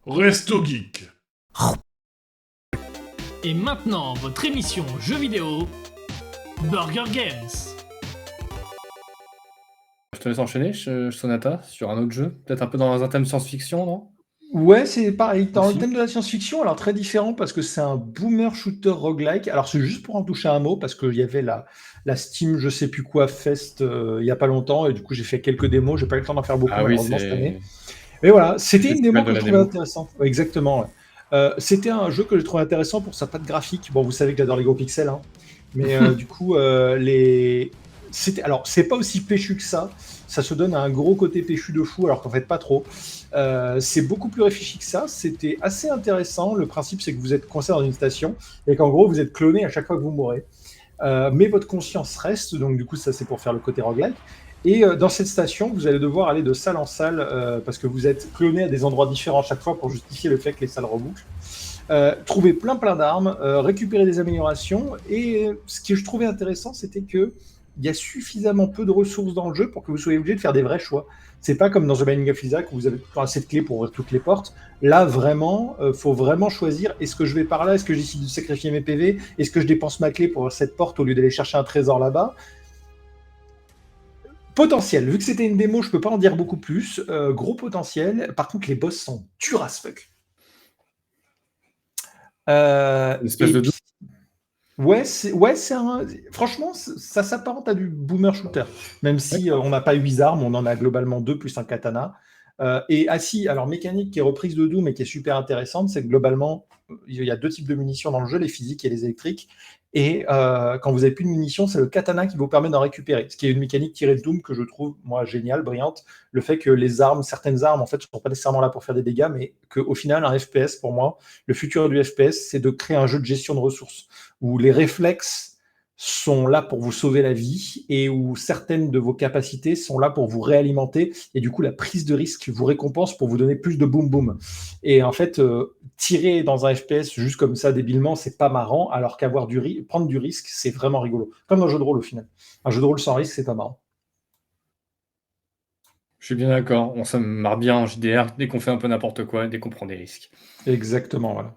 Resto Geek. Et maintenant, votre émission jeux vidéo, Burger Games. Je te laisse enchaîner, Sonata, sur un autre jeu. Peut-être un peu dans un thème science-fiction, non? Ouais, c'est pareil. Dans le Aussi. thème de la science-fiction, alors très différent parce que c'est un boomer shooter roguelike. Alors c'est juste pour en toucher un mot parce qu'il y avait la Steam je sais plus quoi Fest il y a pas longtemps et du coup j'ai fait quelques démos. J'ai pas eu le temps d'en faire beaucoup Ah oui, malheureusement cette année. c'est Mais voilà, c'était le une démo festival de que je la trouvais démo. intéressante. Ouais, exactement. Ouais. C'était un jeu que j'ai trouvé intéressant pour sa patte graphique. Bon, vous savez que j'adore les gros pixels, hein. Mais du coup, alors c'est pas aussi péchu que ça. Ça se donne un gros côté péchu de fou, alors qu'en fait pas trop. C'est beaucoup plus réfléchi que ça. C'était assez intéressant. Le principe, c'est que vous êtes coincé dans une station et qu'en gros, vous êtes cloné à chaque fois que vous mourrez. Mais votre conscience reste, donc du coup, ça c'est pour faire le côté roguelike. Et dans cette station, vous allez devoir aller de salle en salle parce que vous êtes cloné à des endroits différents à chaque fois pour justifier le fait que les salles rebouclent. Trouver plein d'armes, récupérer des améliorations. Et ce que je trouvais intéressant, c'était que il y a suffisamment peu de ressources dans le jeu pour que vous soyez obligé de faire des vrais choix. C'est pas comme dans The Binding of Isaac où vous avez toujours assez de clés pour ouvrir toutes les portes. Là, vraiment, faut vraiment choisir est-ce que je vais par là, est-ce que j'essaie de sacrifier mes PV, est-ce que je dépense ma clé pour ouvrir cette porte au lieu d'aller chercher un trésor là-bas. Potentiel, vu que c'était une démo, je peux pas en dire beaucoup plus. Gros potentiel. Par contre, les boss sont durs as fuck. Une espèce de Puis, ouais, franchement, ça s'apparente à du boomer shooter. Même si on n'a pas 8 armes, on en a globalement 2 plus un katana. Alors mécanique qui est reprise de Doom et qui est super intéressante, c'est que globalement, il y a 2 types de munitions dans le jeu, les physiques et les électriques. Et quand vous avez plus de munitions, c'est le katana qui vous permet d'en récupérer. Ce qui est une mécanique tirée de Doom que je trouve, moi, géniale, brillante. Le fait que certaines armes, en fait, ne sont pas nécessairement là pour faire des dégâts, mais qu'au final, un FPS, pour moi, le futur du FPS, c'est de créer un jeu de gestion de ressources où les réflexes sont là pour vous sauver la vie et où certaines de vos capacités sont là pour vous réalimenter et du coup la prise de risque vous récompense pour vous donner plus de boum boum. Et en fait, tirer dans un FPS juste comme ça débilement, c'est pas marrant, alors prendre du risque, c'est vraiment rigolo. Comme un jeu de rôle au final. Un jeu de rôle sans risque, c'est pas marrant. Je suis bien d'accord. On se marre bien en JDR dès qu'on fait un peu n'importe quoi, dès qu'on prend des risques. Exactement, voilà.